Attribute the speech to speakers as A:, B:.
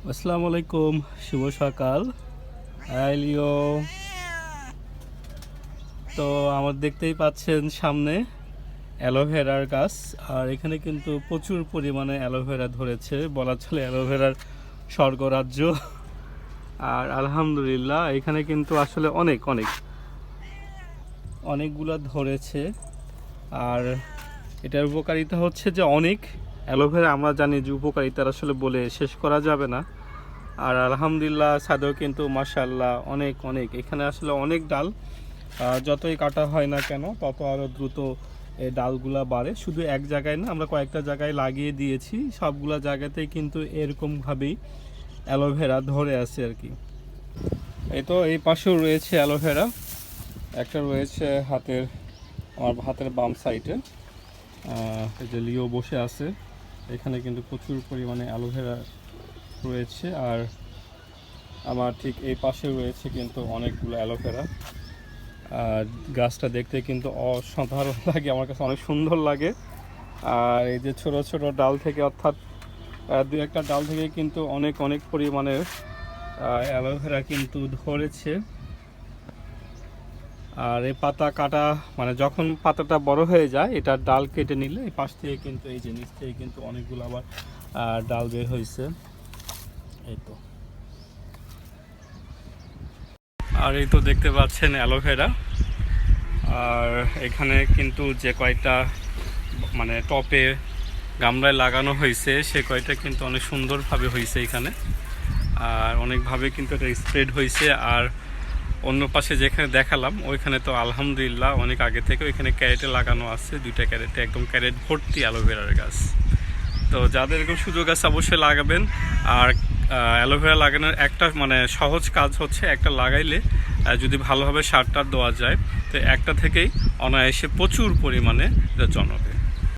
A: আসসালামু আলাইকুম, শুভ সকাল। লিও। তো আমার দেখতেই পাচ্ছেন সামনে অ্যালোভেরার গাছ, আর এখানে কিন্তু প্রচুর পরিমাণে অ্যালোভেরা ধরেছে, বলা চলে অ্যালোভেরার স্বর্গরাজ্য। আর আলহামদুলিল্লাহ এখানে কিন্তু আসলে অনেক অনেক অনেকগুলো ধরেছে। আর এটার উপকারিতা হচ্ছে যে অনেক অ্যালোভেরা আমরা জানি যে উপকারিতা আসলে বলে শেষ করা যাবে না। আর আলহামদুলিল্লাহ ছাদেও কিন্তু মাশাআল্লাহ অনেক অনেক এখানে আসলে অনেক ডাল, যতই কাটা হয় না কেন তত আরও দ্রুত এই ডালগুলা বাড়ে। শুধু এক জায়গায় না, আমরা কয়েকটা জায়গায় লাগিয়ে দিয়েছি, সবগুলা জায়গাতেই কিন্তু এরকমভাবেই অ্যালোভেরা ধরে আছে আর কি। এই তো এই পাশেও রয়েছে অ্যালোভেরা, একটা রয়েছে আমার হাতের বাম সাইডে। এই যে লিও বসে আছে, এখানে কিন্তু প্রচুর পরিমাণে অ্যালোভেরা রয়েছে। আর আমার ঠিক এই পাশে রয়েছে কিন্তু অনেকগুলো অ্যালোভেরা। আর গাছটা দেখতে কিন্তু অসাধারণ লাগে, আমার কাছে অনেক সুন্দর লাগে। আর এই যে ছোট ছোট ডাল থেকে, অর্থাৎ দু একটা ডাল থেকে কিন্তু অনেক অনেক পরিমাণে অ্যালোভেরা কিন্তু ধরেছে। আর এই পাতা কাটা, মানে যখন পাতাটা বড় হয়ে যায় এটার ডাল কেটে নিলে এই পাশ থেকে কিন্তু, এই যে নিচ থেকে কিন্তু অনেকগুলো আবার ডাল বের হয়েছে। এই তো, আর এই তো দেখতে পাচ্ছেন অ্যালোভেরা। আর এখানে কিন্তু যে কয়টা মানে টপে গামলায় লাগানো হয়েছে সে কয়টা কিন্তু অনেক সুন্দরভাবে হয়েছে এখানে। আর অনেকভাবে কিন্তু এটা স্প্রেড হয়েছে। আর অন্য পাশে যেখানে দেখালাম ওইখানে তো আলহামদুলিল্লাহ অনেক আগে থেকে ওইখানে ক্যারেটে লাগানো আছে, দুইটা ক্যারেটে একদম ক্যারেট ভর্তি অ্যালোভেরার গাছ। তো যাদের এরকম সুযোগ আছে অবশ্যই লাগাবেন। আর অ্যালোভেরা লাগানোর একটা মানে সহজ কাজ হচ্ছে, একটা লাগাইলে যদি ভালোভাবে সার টার দেওয়া যায় তো একটা থেকেই অনায়াসে প্রচুর পরিমাণে এটা জন্মাবে।